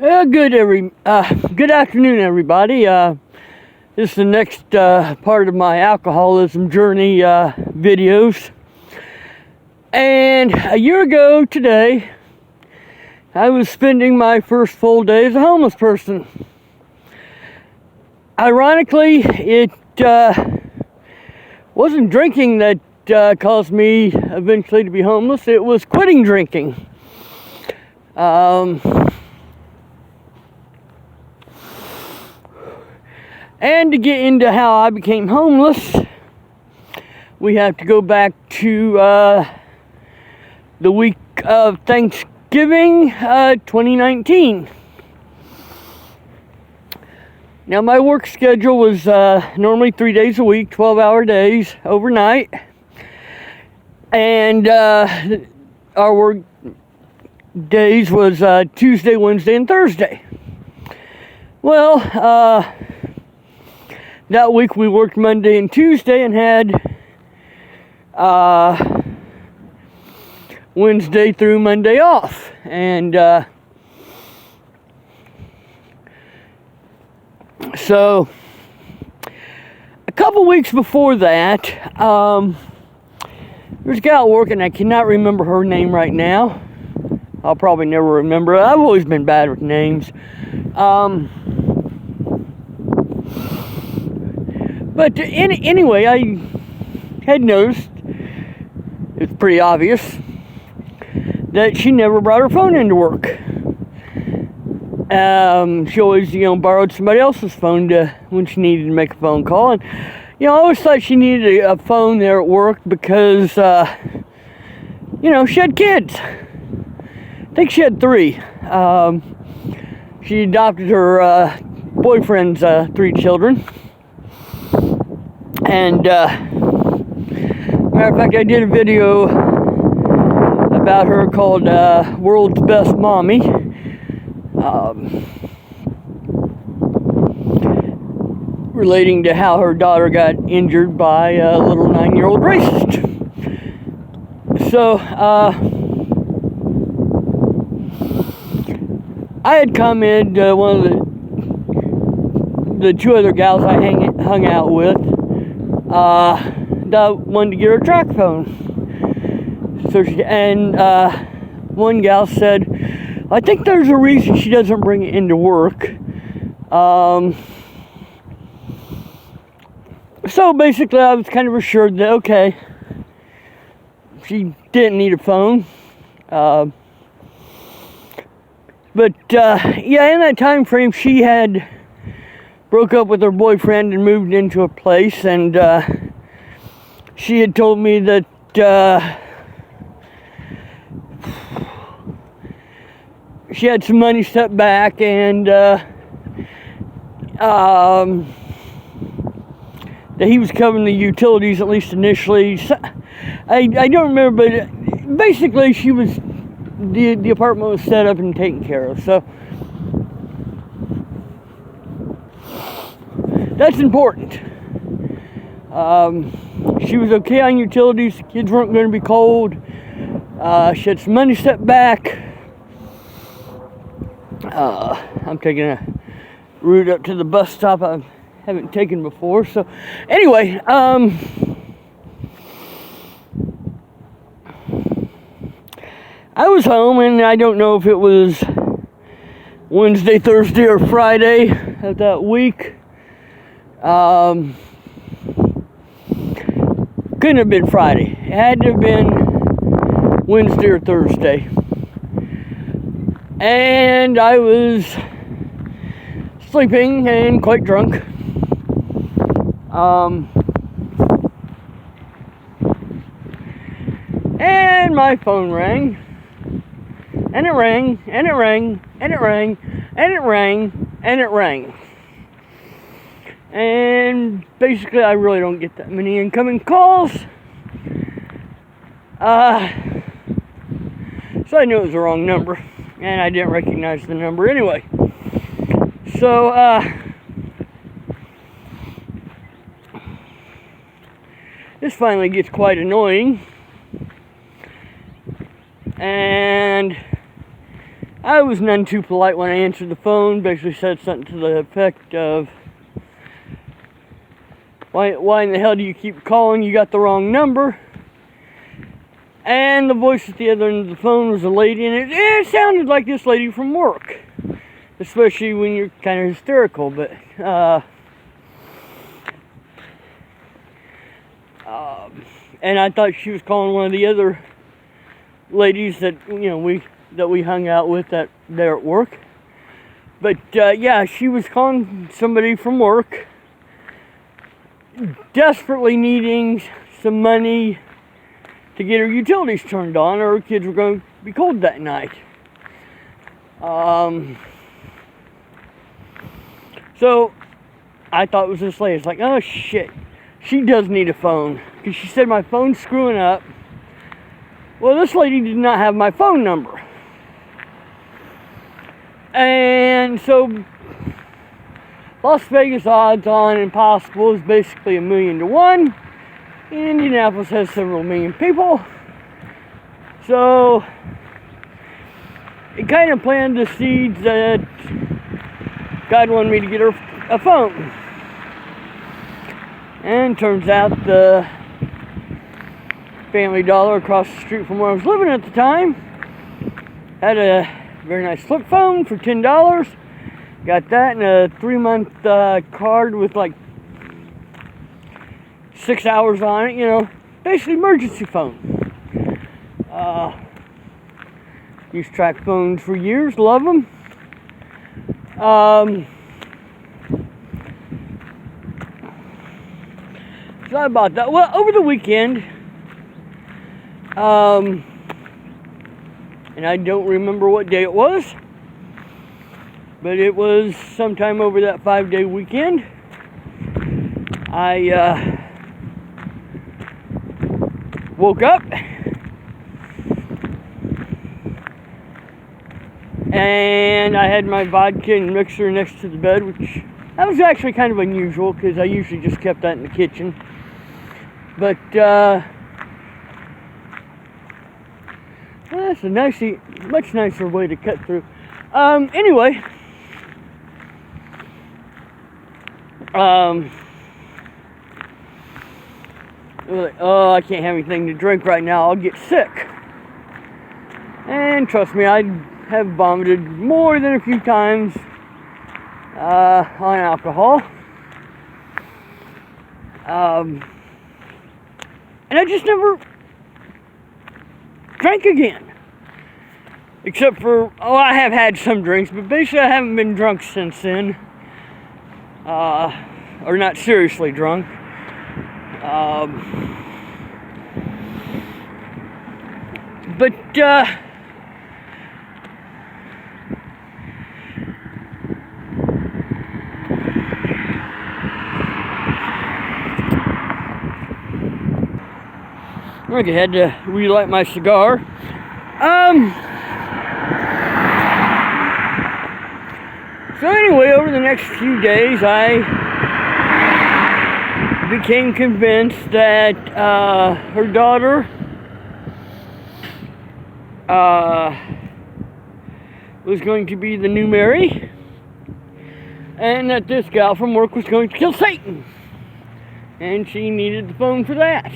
Good afternoon, everybody. This is the next part of my alcoholism journey videos. And a year ago today, I was spending my first full day as a homeless person. Ironically, it wasn't drinking that caused me eventually to be homeless. It was quitting drinking. And to get into how I became homeless, we have to go back to the week of Thanksgiving 2019. Now, my work schedule was normally 3 days a week, 12-hour days, overnight. And our work days was Tuesday, Wednesday, and Thursday. Well, that week we worked Monday and Tuesday and had Wednesday through Monday off. And so a couple weeks before that, there's a gal working, I cannot remember her name right now. I'll probably never remember it. I've always been bad with names. But anyway, I had noticed, it's pretty obvious, that she never brought her phone into work. She always, borrowed somebody else's phone when she needed to make a phone call. And, I always thought she needed a phone there at work because, she had kids. I think she had 3. She adopted her boyfriend's 3 children. And, matter of fact, I did a video about her called World's Best Mommy. Relating to how her daughter got injured by a little 9-year-old racist. So, I had commented, one of the 2 other gals I hung out with, that wanted to get her a track phone. So one gal said, I think there's a reason she doesn't bring it into work. So basically I was kind of assured that, okay, she didn't need a phone. But in that time frame, she had broke up with her boyfriend and moved into a place, and she had told me that she had some money set back, and that he was covering the utilities, at least initially. So, I don't remember, but basically she was, the apartment was set up and taken care of. So that's important. She was okay on utilities. The kids weren't going to be cold. She had some money set back. I'm taking a route up to the bus stop I haven't taken before. So anyway, I was home, and I don't know if it was Wednesday, Thursday, or Friday of that week. Couldn't have been Friday. It had to have been Wednesday or Thursday. And I was sleeping and quite drunk. And my phone rang. And it rang, and it rang, and it rang, and it rang, and it rang. And basically, I really don't get that many incoming calls. So I knew it was the wrong number, and I didn't recognize the number anyway. So, this finally gets quite annoying. And I was none too polite when I answered the phone. Basically said something to the effect of, why in the hell do you keep calling? You got the wrong number. And the voice at the other end of the phone was a lady, and it sounded like this lady from work. Especially when you're kind of hysterical, but and I thought she was calling one of the other ladies that we hung out with there at work. But yeah, she was calling somebody from work, desperately needing some money to get her utilities turned on, or her kids were going to be cold that night. So I thought it was this lady. It's like, oh shit, she does need a phone, because she said my phone's screwing up. Well, this lady did not have my phone number. And so Las Vegas odds on impossible is basically 1,000,000 to 1. Indianapolis has several million people. So it kind of planted the seeds that God wanted me to get her a phone. And turns out the Family Dollar across the street from where I was living at the time had a very nice flip phone for $10. Got that and a 3-month card with like 6 hours on it, basically emergency phone. Used track phones for years, love them. So I bought that. Well, over the weekend, and I don't remember what day it was, but it was sometime over that 5-day weekend. I woke up and I had my vodka and mixer next to the bed, which that was actually kind of unusual because I usually just kept that in the kitchen. But well, that's a much nicer way to cut through. Anyway, like, oh, I can't have anything to drink right now, I'll get sick. And trust me, I have vomited more than a few times on alcohol. And I just never drank again. Except for, I have had some drinks, but basically I haven't been drunk since then. Or not seriously drunk. But I had to relight my cigar. So anyway, over the next few days, I became convinced that her daughter was going to be the new Mary, and that this gal from work was going to kill Satan, and she needed the phone for that.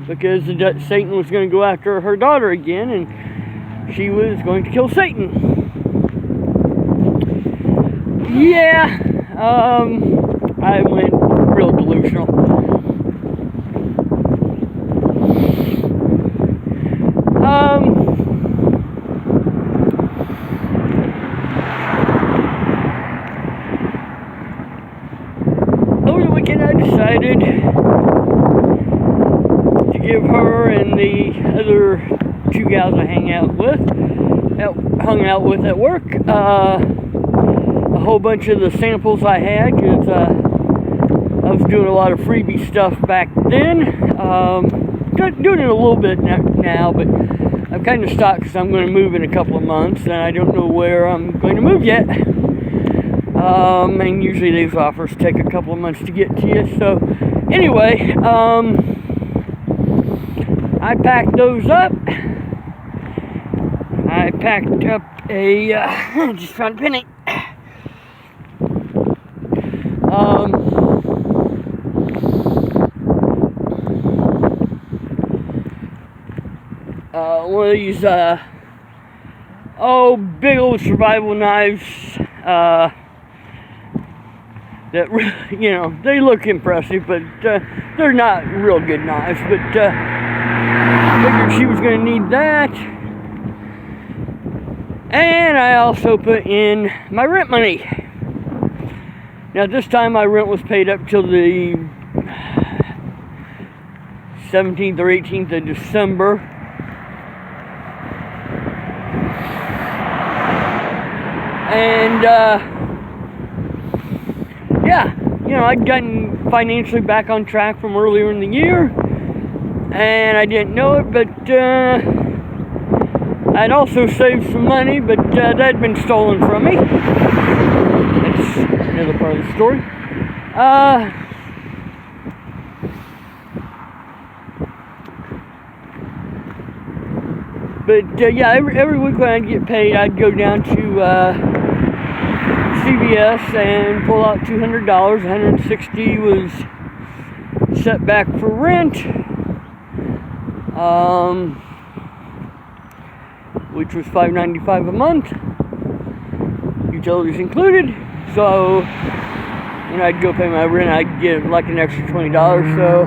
Because Satan was going to go after her daughter again, and she was going to kill Satan. Yeah, I went real delusional. Over the weekend I decided to give her and the other 2 gals I hung out with at work a whole bunch of the samples I had, because I was doing a lot of freebie stuff back then. Doing it a little bit now, but I've kind of stopped because I'm going to move in a couple of months, and I don't know where I'm going to move yet. And usually these offers take a couple of months to get to you. So anyway, I packed those up I packed up a, just found a penny. One of these, big old survival knives, that, you know, they look impressive, but they're not real good knives. But figured she was going to need that. And I also put in my rent money. Now this time my rent was paid up till the 17th or 18th of December. And yeah, you know, I'd gotten financially back on track from earlier in the year, and I didn't know it, but I'd also saved some money, but that had been stolen from me. That's another part of the story. But yeah, every week when I'd get paid, I'd go down to CVS and pull out $200. $160 was set back for rent, which was $5.95 a month, utilities included. So when I'd go pay my rent, I'd get like an extra $20. So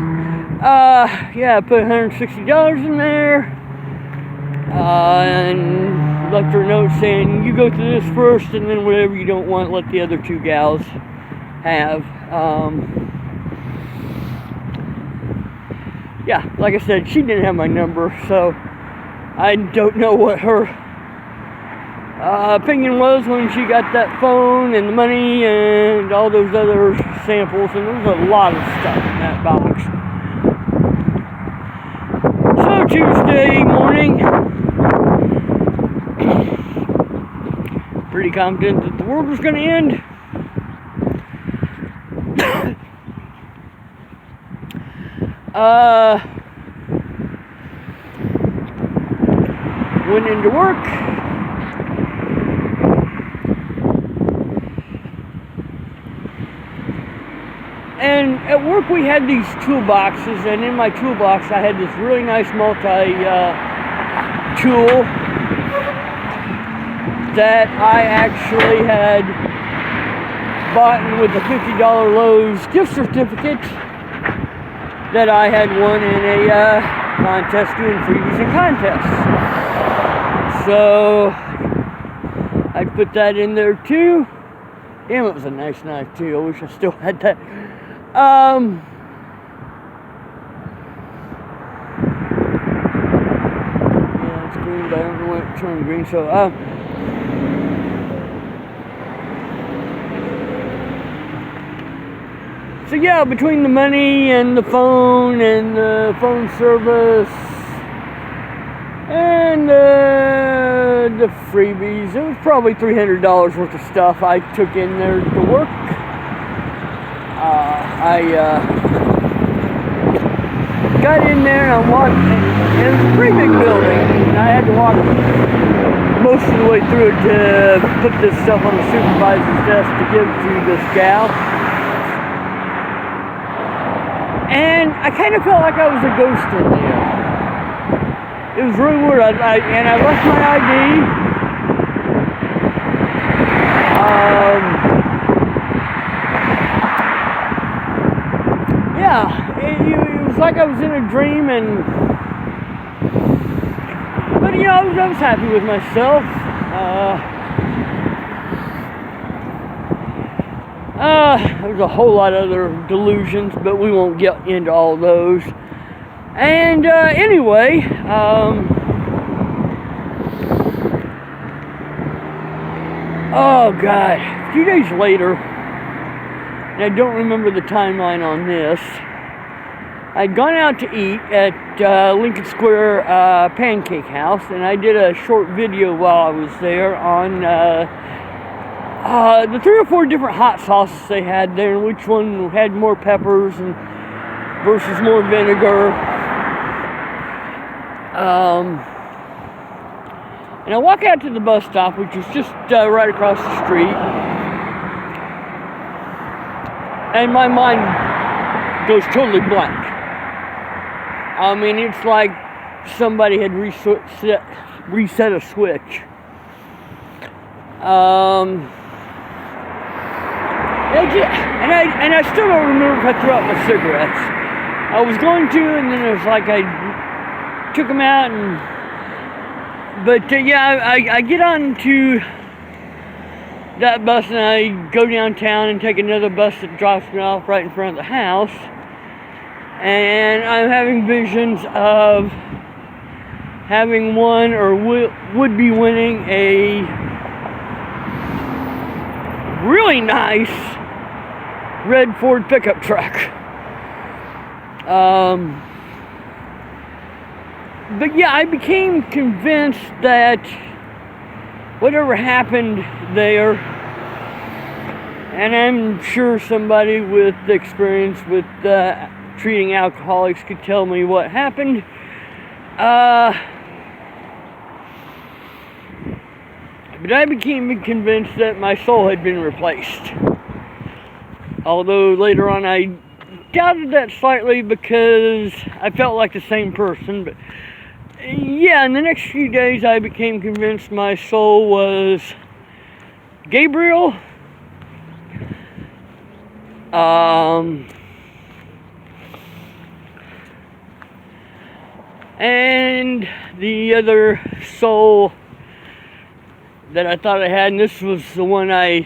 yeah, I put $160 in there, and left her a note saying, you go through this first, and then whatever you don't want, let the other two gals have. Yeah, like I said, she didn't have my number, so I don't know what her opinion was when she got that phone and the money and all those other samples, and there was a lot of stuff in that box. So Tuesday morning, pretty confident that the world was going to end. Went into work. And at work we had these toolboxes, and in my toolbox I had this really nice multi-tool that I actually had bought with a $50 Lowe's gift certificate that I had won in a contest doing freebies and contests. So I put that in there too. Damn, it was a nice knife too. I wish I still had that. Yeah, it's green, but I don't know when it turned green. So yeah, between the money and the phone service and the freebies, it was probably $300 worth of stuff I took in there to work. I got in there and I walked, and it was a pretty big building, and I had to walk most of the way through it to put this stuff on the supervisor's desk to give to this gal. And I kind of felt like I was a ghost in there. It was really weird. I left my ID. Yeah, it was like I was in a dream, but you know, I was happy with myself. There's a whole lot of other delusions, but we won't get into all those. And anyway, oh God, a few days later, and I don't remember the timeline on this, I'd gone out to eat at Lincoln Square Pancake House, and I did a short video while I was there on the 3 or 4 different hot sauces they had there, and which one had more peppers and versus more vinegar. And I walk out to the bus stop, which is just right across the street. And my mind goes totally blank. I mean, it's like somebody had reset a switch. And I still don't remember if I threw out my cigarettes. I was going to, and then it was like I took them out, but I get on to that bus and I go downtown and take another bus that drops me off right in front of the house. And I'm having visions of having won or would be winning a really nice red Ford pickup truck. But yeah, I became convinced that whatever happened there, and I'm sure somebody with experience with treating alcoholics could tell me what happened. But I became convinced that my soul had been replaced. Although later on I doubted that slightly because I felt like the same person. But yeah, in the next few days I became convinced my soul was Gabriel. And the other soul that I thought I had, and this was the one I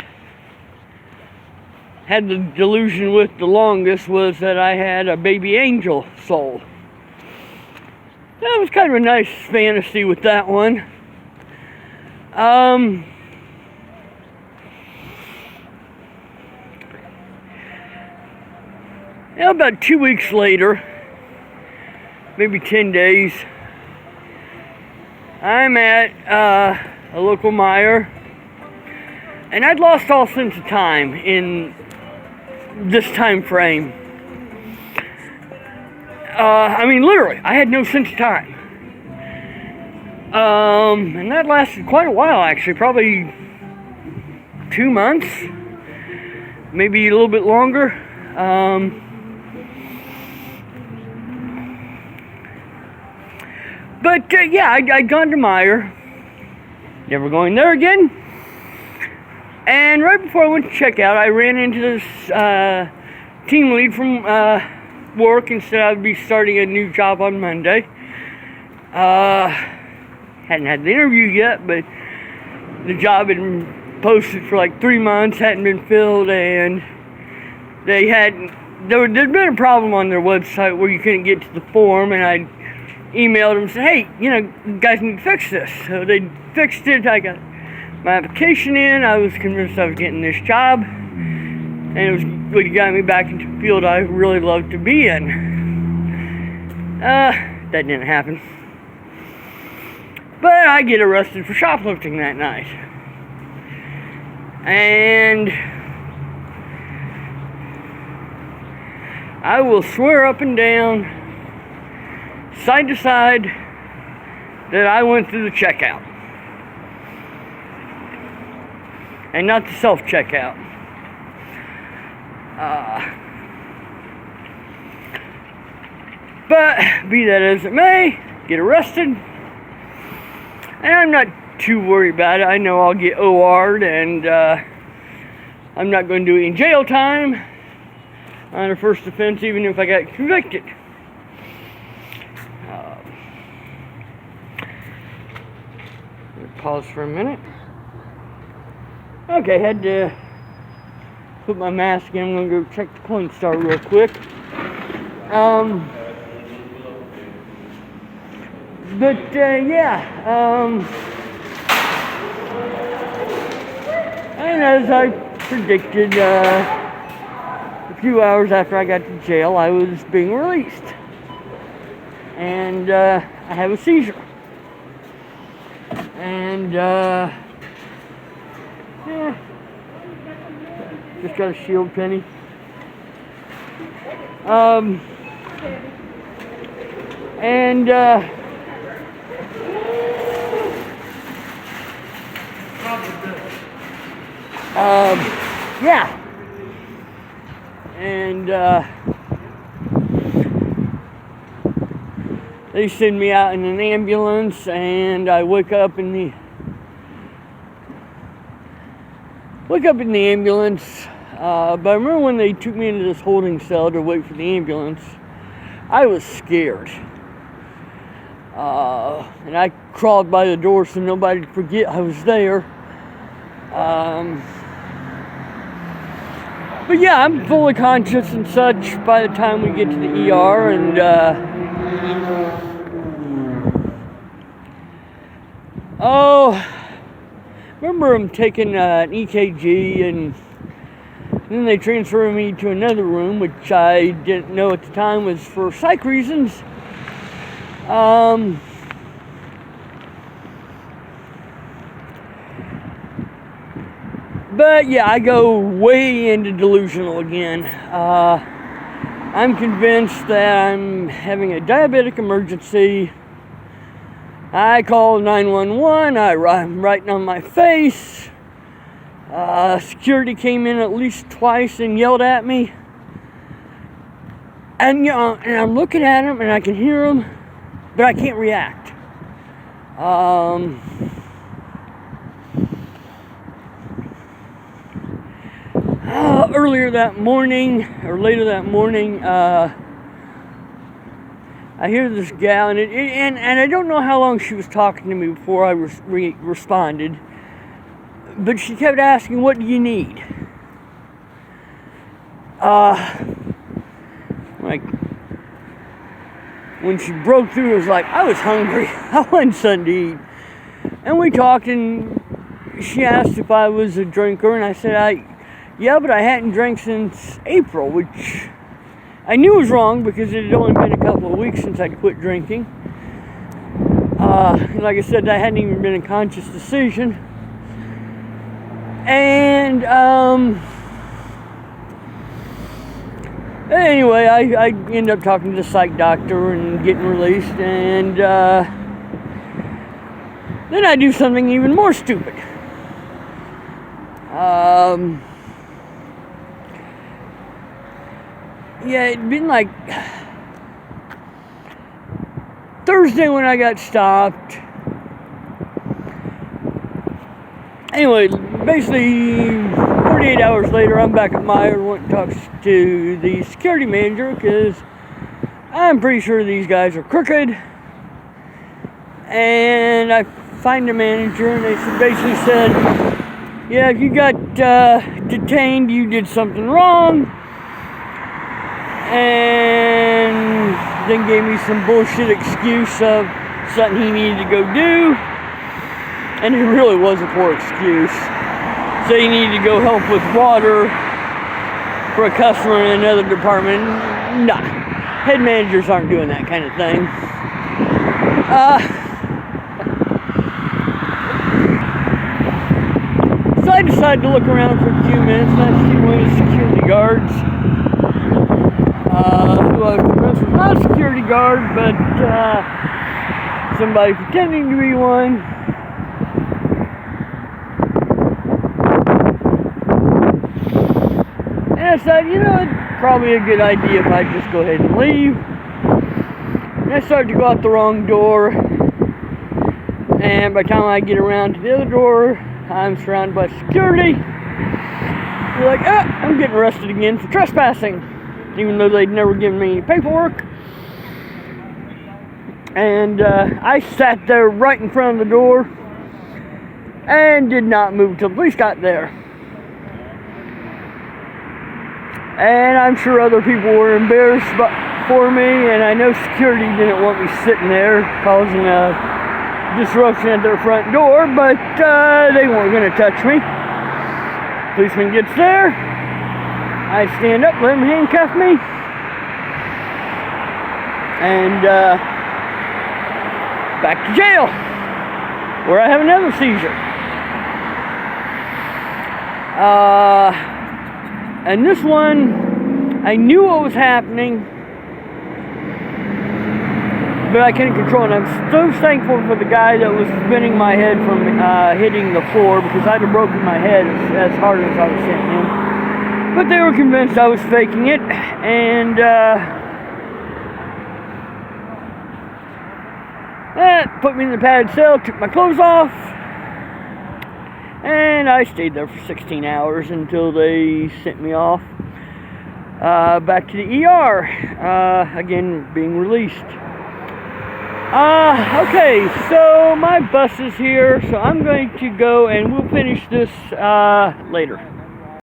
had the delusion with the longest, was that I had a baby angel soul. That was kind of a nice fantasy with that one. About 2 weeks later, maybe 10 days, I'm at a local Meijer, and I'd lost all sense of time in this time frame. I mean, literally, I had no sense of time. And that lasted quite a while, actually, probably 2 months, maybe a little bit longer. But yeah, I'd gone to Meijer, never going there again. And right before I went to checkout, I ran into this team lead from work and said I would be starting a new job on Monday. Hadn't had the interview yet, but the job had been posted for like 3 months, hadn't been filled, and there'd been a problem on their website where you couldn't get to the form, and I emailed them and said, hey, you guys need to fix this. So they fixed it. I got my application in. I was convinced I was getting this job, and it was what got me back into the field I really loved to be in. That didn't happen. But I get arrested for shoplifting that night. And I will swear up and down, side to side, that I went through the checkout. And not the self-checkout. But, be that as it may, get arrested. And I'm not too worried about it. I know I'll get OR'd, and I'm not going to do any jail time on a first offense, even if I got convicted. Pause for a minute. Okay, had to put my mask in. I'm going to go check the Clone Star real quick. And as I predicted, a few hours after I got to jail, I was being released. And I have a seizure. And just got a shield penny. Yeah. And they send me out in an ambulance, and I wake up in the ambulance. But I remember when they took me into this holding cell to wait for the ambulance, I was scared. And I crawled by the door so nobody would forget I was there. But yeah, I'm fully conscious and such by the time we get to the ER, and remember I'm taking an EKG, and then they transferred me to another room, which I didn't know at the time was for psych reasons. But yeah, I go way into delusional again. I'm convinced that I'm having a diabetic emergency. I call 911. I'm writing on my face. Security came in at least twice and yelled at me. And and I'm looking at them and I can hear them, but I can't react. Earlier that morning, or later that morning, I hear this gal, and I don't know how long she was talking to me before I responded, but she kept asking, "What do you need?" Like, when she broke through, it was like, I was hungry. I wanted something to eat. And we talked, and she asked if I was a drinker, and I said, yeah, but I hadn't drank since April, which I knew was wrong because it had only been a couple of weeks since I'd quit drinking. Like I said, that hadn't even been a conscious decision. And anyway, I ended up talking to the psych doctor and getting released, and then I do something even more stupid. Yeah, it'd been like Thursday when I got stopped. Anyway, basically 48 hours later, I'm back at Meyer, went and talked to the security manager because I'm pretty sure these guys are crooked. And I find the manager, and they basically said, yeah, if you got detained, you did something wrong. And then gave me some bullshit excuse of something he needed to go do. And it really was a poor excuse. So he needed to go help with water for a customer in another department. Nah, head managers aren't doing that kind of thing. So I decided to look around for a few minutes, and I see one of the security guards. Who I was convinced was not a security guard, but somebody pretending to be one. And I said, it's probably a good idea if I just go ahead and leave. And I started to go out the wrong door, and by the time I get around to the other door, I'm surrounded by security. They're like, I'm getting arrested again for trespassing, even though they'd never given me any paperwork. And I sat there right in front of the door and did not move until the police got there. And I'm sure other people were embarrassed for me, and I know security didn't want me sitting there causing a disruption at their front door, but they weren't going to touch me. Policeman gets there. I stand up, let him handcuff me, and back to jail, where I have another seizure. And this one, I knew what was happening, but I couldn't control it. And I'm so thankful for the guy that was spinning my head from hitting the floor, because I'd have broken my head as hard as I was hitting him. But they were convinced I was faking it, and that put me in the padded cell, took my clothes off, and I stayed there for 16 hours until they sent me off back to the ER, again being released. Okay, so my bus is here, so I'm going to go and we'll finish this later.